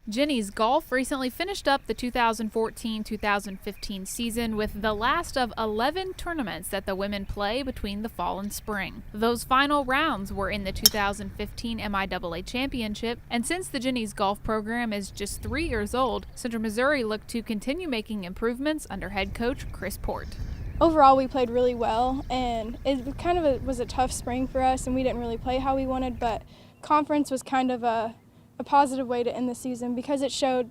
Jennies Golf recently finished up the 2014-2015 season with the last of 11 tournaments that the women play between the fall and spring. Those final rounds were in the 2015 MIAA Championship, and since the Jennies Golf program is just 3 years old, Central Missouri looked to continue making improvements under head coach Chris Port. Overall, we played really well, and it was a tough spring for us, and we didn't really play how we wanted, but conference was kind of a positive way to end the season because it showed,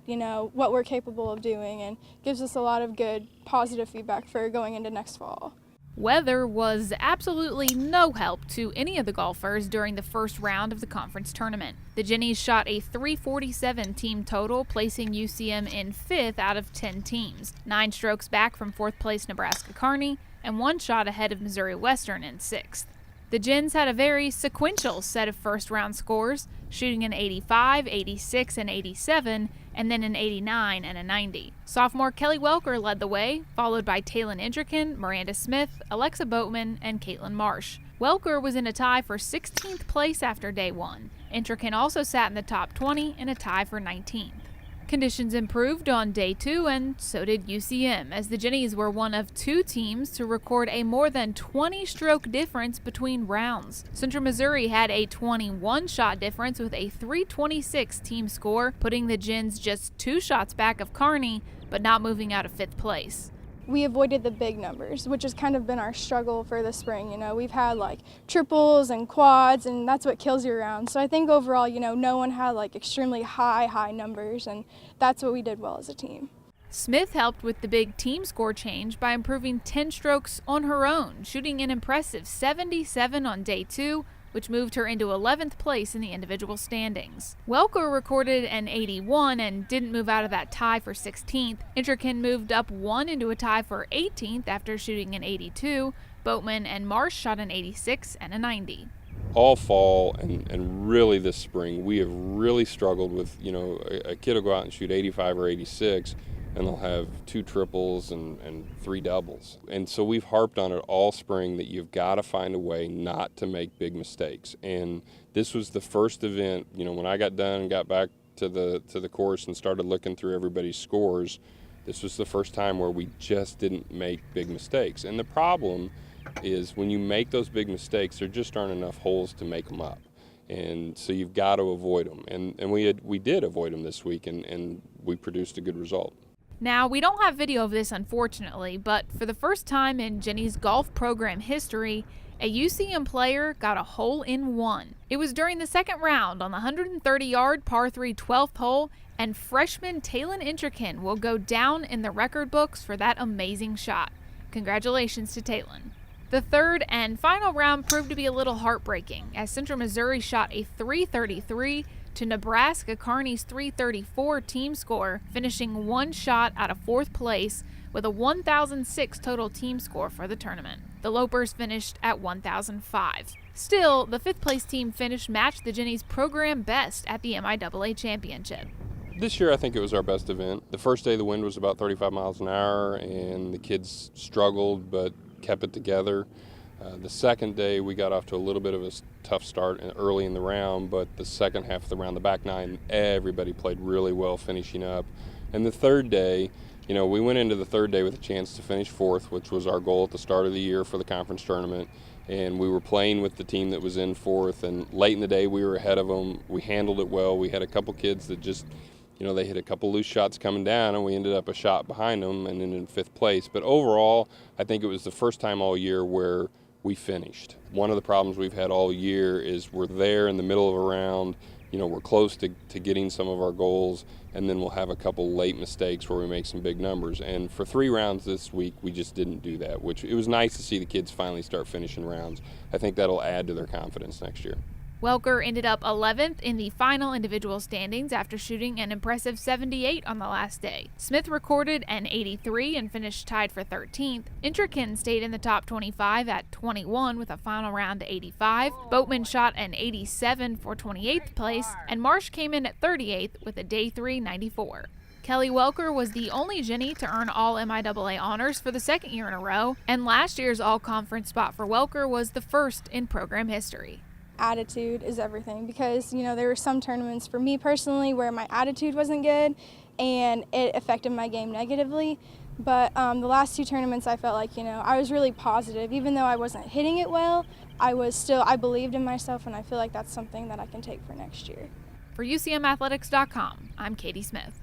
what we're capable of doing and gives us a lot of good, positive feedback for going into next fall. Weather was absolutely no help to any of the golfers during the first round of the conference tournament. The Jennies shot a .347 team total, placing UCM in 5th out of 10 teams, 9 strokes back from 4th place Nebraska Kearney, and 1 shot ahead of Missouri Western in 6th. The Gens had a very sequential set of first-round scores, shooting an 85, 86, and 87, and then an 89 and a 90. Sophomore Kelly Welker led the way, followed by Taelyn Entriken, Maranda Smith, Alexa Boatman, and Kaitlyn Marsh. Welker was in a tie for 16th place after day 1. Entriken also sat in the top 20 in a tie for 19th. Conditions improved on day 2, and so did UCM, as the Jennies were one of 2 teams to record a more than 20-stroke difference between rounds. Central Missouri had a 21-shot difference with a .326 team score, putting the Gens just 2 shots back of Kearney, but not moving out of 5th place. We avoided the big numbers, which has kind of been our struggle for the spring. We've had triples and quads, and that's what kills you around. So I think overall, no one had extremely high numbers, and that's what we did well as a team. Smith helped with the big team score change by improving 10 strokes on her own, shooting an impressive 77 on day 2, which moved her into 11th place in the individual standings. Welker recorded an 81 and didn't move out of that tie for 16th. Entriken moved up 1 into a tie for 18th after shooting an 82. Boatman and Marsh shot an 86 and a 90. All fall and really this spring, we have really struggled with, a kid will go out and shoot 85 or 86, and they'll have 2 triples and 3 doubles. And so we've harped on it all spring that you've got to find a way not to make big mistakes. And this was the first event, when I got done and got back to the course and started looking through everybody's scores, this was the first time where we just didn't make big mistakes. And the problem is when you make those big mistakes, there just aren't enough holes to make them up. And so you've got to avoid them. And we did avoid them this week, and we produced a good result. Now, we don't have video of this, unfortunately, but for the first time in Jennies Golf program history, a UCM player got a hole-in-one. It was during the second round on the 130-yard par 3 12th hole, and freshman Taelyn Entriken will go down in the record books for that amazing shot. Congratulations to Taelyn. The third and final round proved to be a little heartbreaking, as Central Missouri shot a .333 to Nebraska Kearney's .334 team score, finishing 1 shot out of 4th place with a 1,006 total team score for the tournament. The Lopers finished at 1,005. Still, the 5th place team finish matched the Jennies program best at the MIAA Championship. This year I think it was our best event. The first day the wind was about 35 miles an hour, and the kids struggled but kept it together. The second day we got off to a little bit of a tough start early in the round, but the second half of the round, the back 9, everybody played really well finishing up. And the third day, we went into the third day with a chance to finish 4th, which was our goal at the start of the year for the conference tournament. And we were playing with the team that was in 4th, and late in the day we were ahead of them. We handled it well. We had a couple kids that just, they hit a couple loose shots coming down, and we ended up a shot behind them and then in 5th place. But overall, I think it was the first time all year where we finished. One of the problems we've had all year is we're there in the middle of a round, we're close to getting some of our goals, and then we'll have a couple late mistakes where we make some big numbers. And for 3 rounds this week, we just didn't do that, which it was nice to see the kids finally start finishing rounds. I think that'll add to their confidence next year. Welker ended up 11th in the final individual standings after shooting an impressive 78 on the last day. Smith recorded an 83 and finished tied for 13th. Entriken stayed in the top 25 at 21 with a final round 85. Boatman shot an 87 for 28th place, and Marsh came in at 38th with a day 3 94. Kelly Welker was the only Jenny to earn all MIAA honors for the second year in a row, and last year's all-conference spot for Welker was the first in program history. attitude is everything, because, you know, there were some tournaments for me personally where my attitude wasn't good and it affected my game negatively. But the last 2 tournaments, I felt like, you know, I was really positive. Even though I wasn't hitting it well, I believed in myself, and I feel like that's something that I can take for next year. For UCMathletics.com, I'm Katie Smith.